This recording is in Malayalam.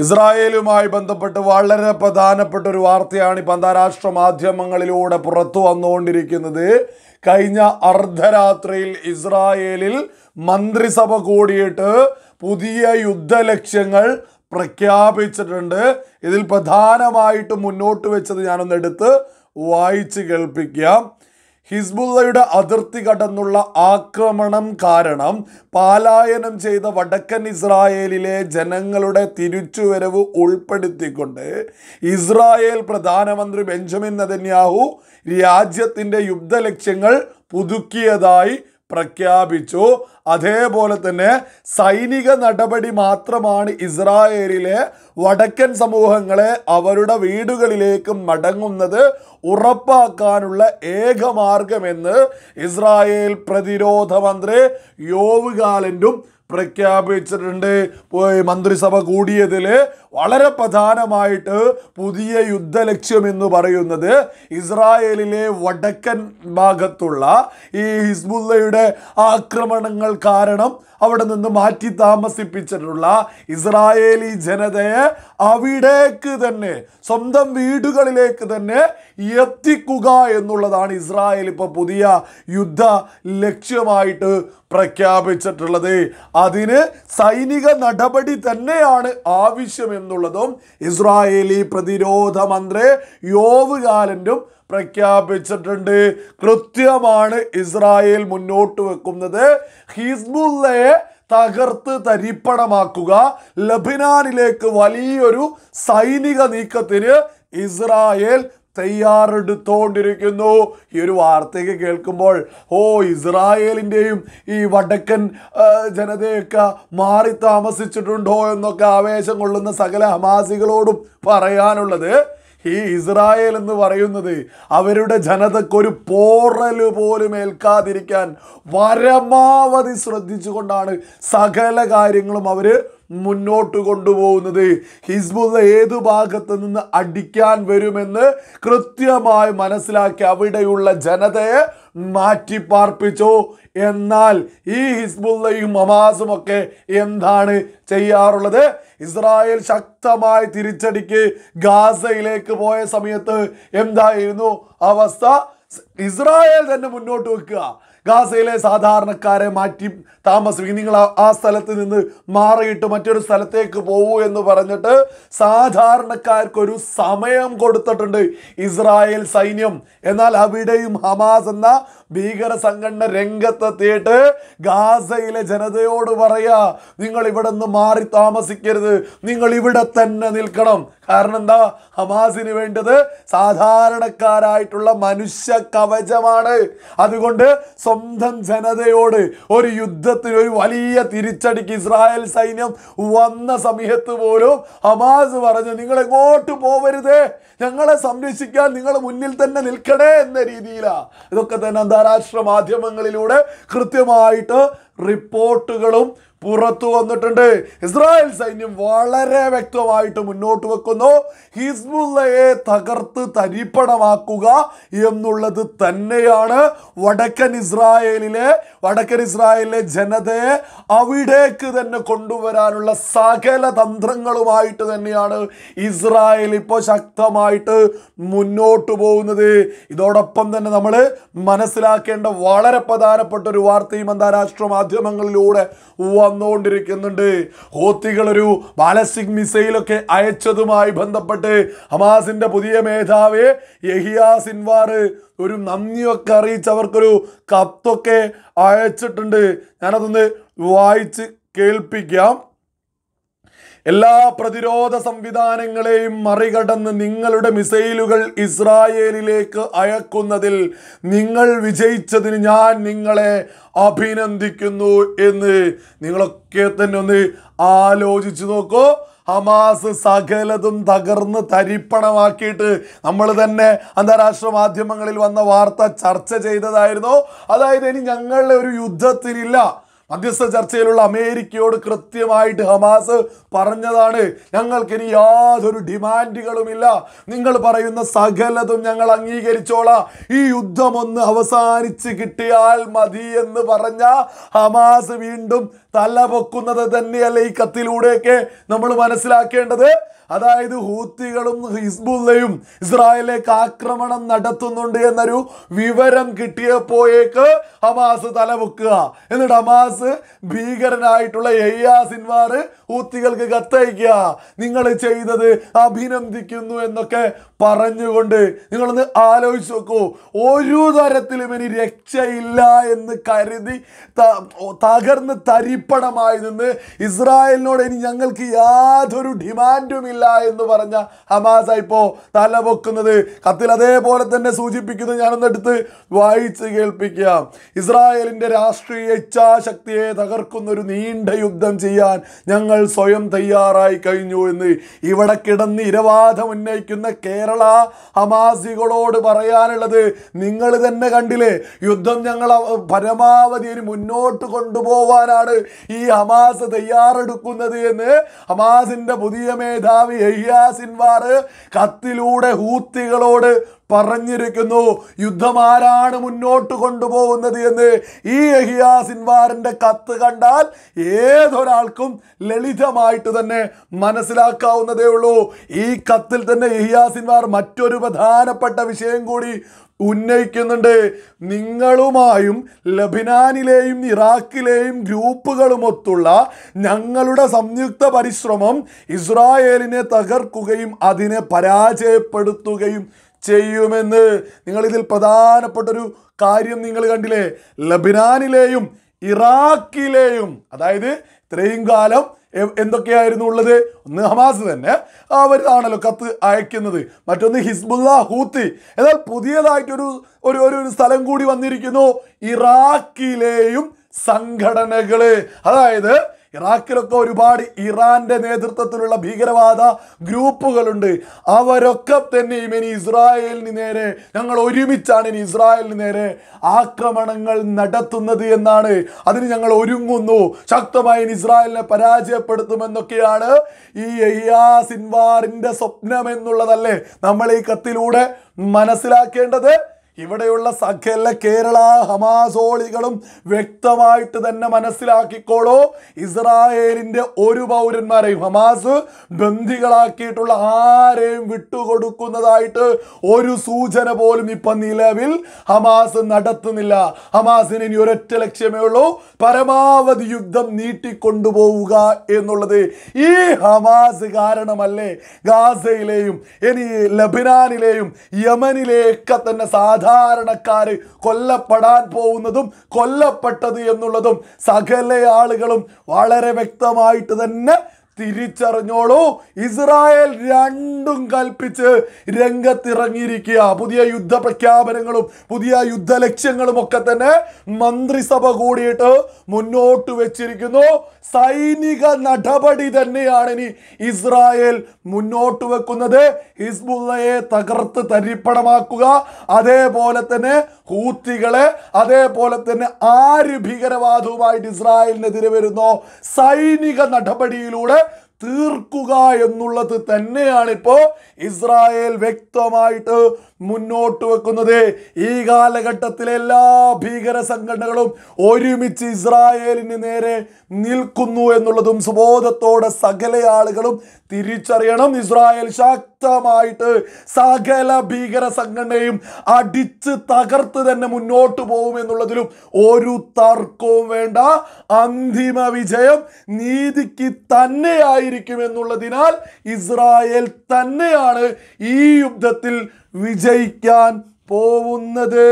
ഇസ്രായേലുമായി ബന്ധപ്പെട്ട് വളരെ പ്രധാനപ്പെട്ട ഒരു വാർത്തയാണ് ഇപ്പോൾ അന്താരാഷ്ട്ര മാധ്യമങ്ങളിലൂടെ പുറത്തു വന്നുകൊണ്ടിരിക്കുന്നത്. കഴിഞ്ഞ അർദ്ധരാത്രിയിൽ ഇസ്രായേലിൽ മന്ത്രിസഭ കൂടിയിട്ട് പുതിയ യുദ്ധലക്ഷ്യങ്ങൾ പ്രഖ്യാപിച്ചിട്ടുണ്ട്. ഇതിൽ പ്രധാനമായിട്ട് മുന്നോട്ട് വെച്ചത് ഞാനൊന്നെടുത്ത് വായിച്ച് കേൾപ്പിക്കാം. ഹിസ്ബുള്ളയുടെ അതിർത്തി കടന്നുള്ള ആക്രമണം കാരണം പലായനം ചെയ്ത വടക്കൻ ഇസ്രായേലിലെ ജനങ്ങളുടെ തിരിച്ചുവരവ് ഉൾപ്പെടുത്തിക്കൊണ്ട് ഇസ്രായേൽ പ്രധാനമന്ത്രി ബെഞ്ചമിൻ നെതന്യാഹു രാജ്യത്തിൻ്റെ യുദ്ധലക്ഷ്യങ്ങൾ പുതുക്കിയതായി പ്രഖ്യാപിച്ചു. അതേപോലെ തന്നെ സൈനിക നടപടി മാത്രമാണ് ഇസ്രായേലിലെ വടക്കൻ സമൂഹങ്ങളെ അവരുടെ വീടുകളിലേക്ക് മടങ്ങുന്നത് ഉറപ്പാക്കാനുള്ള ഏക മാർഗമെന്ന് ഇസ്രായേൽ പ്രതിരോധ മന്ത്രി യോവ് ഗാലന്റും പ്രഖ്യാപിച്ചിട്ടുണ്ട്. മന്ത്രിസഭ കൂടിയതിൽ വളരെ പ്രധാനമായിട്ട് പുതിയ യുദ്ധലക്ഷ്യം എന്ന് പറയുന്നത് ഇസ്രായേലിലെ വടക്കൻ ഭാഗത്തുള്ള ഈ ഹിസ്ബുള്ളയുടെ ആക്രമണങ്ങൾ കാരണം അവിടെ നിന്ന് മാറ്റി താമസിപ്പിച്ചിട്ടുള്ള ഇസ്രായേലി ജനതയെ അവിടേക്ക് തന്നെ സ്വന്തം വീടുകളിലേക്ക് തന്നെ എത്തിക്കുക എന്നുള്ളതാണ് ഇസ്രായേൽ ഇപ്പോൾ പുതിയ യുദ്ധ ലക്ഷ്യമായിട്ട് പ്രഖ്യാപിച്ചിട്ടുള്ളത്. അതിന് സൈനിക നടപടി തന്നെയാണ് ആവശ്യമെന്നുള്ളതും ഇസ്രായേലി പ്രതിരോധ മന്ത്രി യോവ് ഗാലന്റും പ്രഖ്യാപിച്ചിട്ടുണ്ട്. കൃത്യമാണ് ഇസ്രായേൽ മുന്നോട്ട് വെക്കുന്നത്. ഹിസ്ബുള്ളയെ തകർത്ത് തരിപ്പണമാക്കുക, ലബനാനിലേക്ക് വലിയൊരു സൈനിക നീക്കത്തിന് ഇസ്രായേൽ തയ്യാറെടുത്തോണ്ടിരിക്കുന്നു. ഈ ഒരു വാർത്തയൊക്കെ കേൾക്കുമ്പോൾ ഇസ്രായേലിൻ്റെയും ഈ വടക്കൻ ജനതയൊക്കെ മാറി താമസിച്ചിട്ടുണ്ടോ എന്നൊക്കെ ആവേശം കൊള്ളുന്ന സകല ഹമാസികളോടും പറയാനുള്ളത്, ഈ ഇസ്രായേൽ എന്ന് പറയുന്നത് അവരുടെ ജനതക്കൊരു പോറൽ പോലും ഏൽക്കാതിരിക്കാൻ പരമാവധി ശ്രദ്ധിച്ചുകൊണ്ടാണ് സകല കാര്യങ്ങളും അവർ മുന്നോട്ട് കൊണ്ടുപോകുന്നത്. ഹിസ്ബുള്ള ഏതു ഭാഗത്ത് നിന്ന് അടിക്കാൻ വരുമെന്ന് കൃത്യമായി മനസ്സിലാക്കി അവിടെയുള്ള ജനതയെ മാറ്റിപ്പാർപ്പിച്ചു. എന്നാൽ ഈ ഹിസ്ബുള്ളയും ഹമാസും ഒക്കെ എന്താണ് ചെയ്യാറുള്ളത്? ഇസ്രായേൽ ശക്തമായി തിരിച്ചടിക്ക് ഗാസയിലേക്ക് പോയ സമയത്ത് എന്തായിരുന്നു അവസ്ഥ? ഇസ്രായേൽ തന്നെ മുന്നോട്ട് വെക്കുക, ഗാസയിലെ സാധാരണക്കാരെ മാറ്റി താമസിക്കും, നിങ്ങൾ ആ സ്ഥലത്ത് നിന്ന് മാറിയിട്ട് മറ്റൊരു സ്ഥലത്തേക്ക് പോകൂ എന്ന് പറഞ്ഞിട്ട് സാധാരണക്കാർക്കൊരു സമയം കൊടുത്തിട്ടുണ്ട് ഇസ്രായേൽ സൈന്യം. എന്നാൽ അവിടെയും ഹമാസ് എന്ന ഭീകര സംഘടന രംഗത്തെത്തിയിട്ട് ഗാസയിലെ ജനതയോട് പറയാ, നിങ്ങൾ ഇവിടെ നിന്ന് മാറി താമസിക്കരുത്, നിങ്ങൾ ഇവിടെ തന്നെ നിൽക്കണം. കാരണം എന്താ? ഹമാസിന് വേണ്ടത് സാധാരണക്കാരായിട്ടുള്ള മനുഷ്യ കവചമാണ്. അതുകൊണ്ട് സ്വന്തം ജനതയോട് ഒരു യുദ്ധത്തിന്, ഒരു വലിയ തിരിച്ചടിക്ക് ഇസ്രായേൽ സൈന്യം വന്ന സമയത്ത് പോലും ഹമാസ് പറഞ്ഞു, നിങ്ങൾ എങ്ങോട്ട് പോവരുതേ, ഞങ്ങളെ സംരക്ഷിക്കാൻ നിങ്ങൾ മുന്നിൽ തന്നെ നിൽക്കണേ എന്ന രീതിയിലാണ്. ഇതൊക്കെ തന്നെ അന്താരാഷ്ട്ര മാധ്യമങ്ങളിലൂടെ കൃത്യമായിട്ട് റിപ്പോർട്ടുകളും പുറത്തു വന്നിട്ടുണ്ട്. ഇസ്രായേൽ സൈന്യം വളരെ വ്യക്തമായിട്ട് മുന്നോട്ട് വെക്കുന്നു, ഹിസ്ബുള്ളയെ തകർത്ത് തരിപ്പണമാക്കുക എന്നുള്ളത് തന്നെയാണ് വടക്കൻ ഇസ്രായേലിലെ ജനതയെ അവിടേക്ക് തന്നെ കൊണ്ടുവരാനുള്ള സകല തന്ത്രങ്ങളുമായിട്ട് തന്നെയാണ് ഇസ്രായേൽ ഇപ്പോൾ ശക്തമായിട്ട് മുന്നോട്ട് പോകുന്നത്. ഇതോടൊപ്പം തന്നെ നമ്മൾ മനസ്സിലാക്കേണ്ട വളരെ പ്രധാനപ്പെട്ട ഒരു വാർത്തയും അന്താരാഷ്ട്ര മാധ്യമങ്ങളിലൂടെ വന്നുകൊണ്ടിരിക്കുന്നുണ്ട്. ഹൂത്തികൾ ഒരു ബാലിസ്റ്റിക് മിസൈലൊക്കെ അയച്ചതുമായി ബന്ധപ്പെട്ട് ഹമാസിന്റെ പുതിയ മേധാവി യഹിയ സിൻവാർ ഒരു നന്ദിയൊക്കെ അറിയിച്ച് അവർക്കൊരു കത്തൊക്കെ അയച്ചിട്ടുണ്ട്. ഞാനതൊന്ന് വായിച്ച് കേൾപ്പിക്കാം. എല്ലാ പ്രതിരോധ സംവിധാനങ്ങളെയും മറികടന്ന് നിങ്ങളുടെ മിസൈലുകൾ ഇസ്രായേലിലേക്ക് അയക്കുന്നതിൽ നിങ്ങൾ വിജയിച്ചതിന് ഞാൻ നിങ്ങളെ അഭിനന്ദിക്കുന്നു എന്ന് നിങ്ങളൊക്കെ തന്നെ ഒന്ന് ആലോചിച്ചു നോക്കൂ. ഹമാസ് സകലതും തകർന്ന് തരിപ്പണമാക്കിയിട്ട് നമ്മൾ തന്നെ അന്താരാഷ്ട്ര മാധ്യമങ്ങളിൽ വന്ന വാർത്ത ചർച്ച ചെയ്തതായിരുന്നു. അതായത് ഇനി ഞങ്ങളുടെ ഒരു യുദ്ധത്തിനില്ല. മധ്യസ്ഥ ചർച്ചയിലുള്ള അമേരിക്കയോട് കൃത്യമായിട്ട് ഹമാസ് പറഞ്ഞതാണ്, ഞങ്ങൾക്കിനി യാതൊരു ഡിമാൻഡുകളുമില്ല, നിങ്ങൾ പറയുന്ന സകലതും ഞങ്ങൾ അംഗീകരിച്ചോളാം, ഈ യുദ്ധം ഒന്ന് അവസാനിച്ച് കിട്ടിയാൽ മതി എന്ന് പറഞ്ഞ ഹമാസ് വീണ്ടും തലപൊക്കുന്നത് തന്നെയല്ലേ ഈ കത്തിലൂടെയൊക്കെ നമ്മൾ മനസ്സിലാക്കേണ്ടത്. അതായത് ഹൂത്തികളും ഹിസ്ബുള്ളയും ഇസ്രായേലിലേക്ക് ആക്രമണം നടത്തുന്നുണ്ട് എന്നൊരു വിവരം കിട്ടിയപ്പോഴേക്ക് ഹമാസ് തലപൊക്കുക. എന്നിട്ട് ഹമാസ് ഭീകരനായിട്ടുള്ള യഹ്യാ സിൻവാർ ഹൂത്തികൾക്ക് കത്തയക്കുക, നിങ്ങൾ ചെയ്തത് അഭിനന്ദിക്കുന്നു എന്നൊക്കെ പറഞ്ഞുകൊണ്ട്. നിങ്ങളൊന്ന് ആലോചിച്ച് നോക്കൂ, ഒരു തരത്തിലും ഇനി രക്ഷയില്ല എന്ന് കരുതി തകർന്ന് തരിപ്പണമായി നിന്ന് ഇസ്രായേലിനോട് ഇനി ഞങ്ങൾക്ക് യാതൊരു ഡിമാൻഡുമില്ല എന്ന് പറഞ്ഞ ഹമാസ ഇപ്പോൾ തലപൊക്കുന്നത്. കത്തിൽ അതേപോലെ തന്നെ സൂചിപ്പിക്കുന്നത് ഞാനൊന്ന് എടുത്ത് വായിച്ച് കേൾപ്പിക്കാം. ഇസ്രായേലിന്റെ രാഷ്ട്രീയ ഇച്ഛാശക്തിയെ തകർക്കുന്ന ഒരു നീണ്ട യുദ്ധം ചെയ്യാൻ ഞങ്ങൾ സ്വയം തയ്യാറായി കഴിഞ്ഞു എന്ന് ഇവിടെ കിടന്ന് ഇരവാദം ഉന്നയിക്കുന്ന കേരള ഹമാസികളോട് പറയാനുള്ളത്, നിങ്ങൾ തന്നെ കണ്ടില്ലേ, യുദ്ധം ഞങ്ങൾ പരമാവധി മുന്നോട്ട് കൊണ്ടുപോവാനാണ് ഈ ഹമാസ് തയ്യാറെടുക്കുന്നത് എന്ന് ഹമാസിന്റെ പുതിയ മേധാവി യഹ്യാ സിൻവാർ കത്തിലൂടെ ഹൂത്തികളോട് പറഞ്ഞിരിക്കുന്നു. യുദ്ധം ആരാണ് മുന്നോട്ട് കൊണ്ടുപോകുന്നത് എന്ന് ഈ യഹ്യാ സിൻവാറിന്റെ കത്ത് കണ്ടാൽ ഏതൊരാൾക്കും ലളിതമായിട്ട് തന്നെ മനസ്സിലാക്കാവുന്നതേ ഉള്ളൂ. ഈ കത്തിൽ തന്നെ യഹ്യാ സിൻവാർ മറ്റൊരു പ്രധാനപ്പെട്ട വിഷയം കൂടി ഉന്നയിക്കുന്നുണ്ട്. നിങ്ങളുമായും ലബനാനിലെയും ഇറാഖിലെയും ഗ്രൂപ്പുകളുമൊത്തുള്ള ഞങ്ങളുടെ സംയുക്ത പരിശ്രമം ഇസ്രായേലിനെ തകർക്കുകയും അതിനെ പരാജയപ്പെടുത്തുകയും ചെയ്യുമെന്ന്. നിങ്ങളിതിൽ പ്രധാനപ്പെട്ടൊരു കാര്യം നിങ്ങൾ കണ്ടില്ലേ, ലബനാനിലെയും ഇറാഖിലെയും, അതായത് ഇത്രയും കാലം എന്തൊക്കെയായിരുന്നു ഉള്ളത്? ഒന്ന് ഹമാസ് തന്നെ, അവരാണല്ലോ കത്ത് അയക്കുന്നത്. മറ്റൊന്ന് ഹിസ്ബുള്ള, ഹൂത്തി. എന്നാൽ പുതിയതായിട്ടൊരു ഒരു സ്ഥലം കൂടി വന്നിരിക്കുന്നു, ഇറാഖിലെയും സംഘടനകള്. അതായത് ഇറാഖിലൊക്കെ ഒരുപാട് ഇറാന്റെ നേതൃത്വത്തിലുള്ള ഭീകരവാദ ഗ്രൂപ്പുകളുണ്ട്. അവരൊക്കെ തന്നെ ഇനി ഇസ്രായേലിന് നേരെ, ഞങ്ങൾ ഒരുമിച്ചാണ് ഇനി ഇസ്രായേലിന് നേരെ ആക്രമണങ്ങൾ നടത്തുന്നത് എന്നാണ്. അതിന് ഞങ്ങൾ ഒരുങ്ങുന്നു, ശക്തമായി ഇസ്രായേലിനെ പരാജയപ്പെടുത്തുമെന്നൊക്കെയാണ് ഈ യഹ്യാ സിൻവാറിന്റെ സ്വപ്നം എന്നുള്ളതല്ലേ നമ്മൾ ഈ കത്തിലൂടെ മനസ്സിലാക്കേണ്ടത്. ഇവിടെയുള്ള സകല കേരള ഹമാസോളികളും വ്യക്തമായിട്ട് തന്നെ മനസ്സിലാക്കിക്കോളൂ, ഇസ്രായേലിന്റെ ഒരു പൗരന്മാരെയും ഹമാസ് ബന്ദികളാക്കിയിട്ടുള്ള ആരെയും വിട്ടുകൊടുക്കുന്നതായിട്ട് ഒരു സൂചന പോലും ഇപ്പൊ നിലവിൽ ഹമാസ് നടത്തുന്നില്ല. ഹമാസിന് ഇനി ഒരൊറ്റ ലക്ഷ്യമേ ഉള്ളൂ, പരമാവധി യുദ്ധം നീട്ടിക്കൊണ്ടുപോവുക എന്നുള്ളത്. ഈ ഹമാസ് കാരണമല്ലേ ഗാസയിലെയും ഇനി ലബനാനിലെയും യമനിലെയൊക്കെ തന്നെ സാധാരണക്കാര് കൊല്ലപ്പെടാൻ പോകുന്നതും കൊല്ലപ്പെട്ടത് എന്നുള്ളതും സകല ആളുകളും വളരെ വ്യക്തമായിട്ട് തന്നെ തിരിച്ചറിഞ്ഞോളൂ. ഇസ്രായേൽ രണ്ടും കൽപ്പിച്ച് രംഗത്തിറങ്ങിയിരിക്കുക. പുതിയ യുദ്ധ പ്രഖ്യാപനങ്ങളും പുതിയ യുദ്ധ ലക്ഷ്യങ്ങളും ഒക്കെ തന്നെ മന്ത്രിസഭ കൂടിയിട്ട് മുന്നോട്ട് വെച്ചിരിക്കുന്നു. സൈനിക നടപടി തന്നെയാണ് ഇനി ഇസ്രായേൽ മുന്നോട്ട് വെക്കുന്നത്. ഹിസ്ബുള്ളയെ തകർത്ത് തരിപ്പണമാക്കുക, അതേപോലെ തന്നെ ഹൂത്തികളെ, അതേപോലെ തന്നെ ആര് ഭീകരവാദവുമായിട്ട് ഇസ്രായേലിനെതിരെ വരുന്നോ സൈനിക നടപടിയിലൂടെ തീർക്കുക എന്നുള്ളത് തന്നെയാണ് ഇപ്പോ ഇസ്രായേൽ വ്യക്തമായിട്ട് മുന്നോട്ട് വെക്കുന്നത്. ഈ കാലഘട്ടത്തിലെ എല്ലാ ഭീകര സംഘടനകളും ഒരുമിച്ച് ഇസ്രായേലിന് നേരെ നിൽക്കുന്നു എന്നുള്ളതും സുബോധത്തോടെ സകല ആളുകളും തിരിച്ചറിയണം. ഇസ്രായേൽ ശക്തമായിട്ട് സകല ഭീകര സംഘടനയും അടിച്ച് തകർത്ത് തന്നെ മുന്നോട്ട് പോകും എന്നുള്ളതിലും ഒരു തർക്കവും വേണ്ട. അന്തിമ വിജയം നീതിക്ക് തന്നെയായിരിക്കും എന്നുള്ളതിനാൽ ഇസ്രായേൽ തന്നെയാണ് ഈ യുദ്ധത്തിൽ വിജയിക്കാൻ പോകുന്നത്.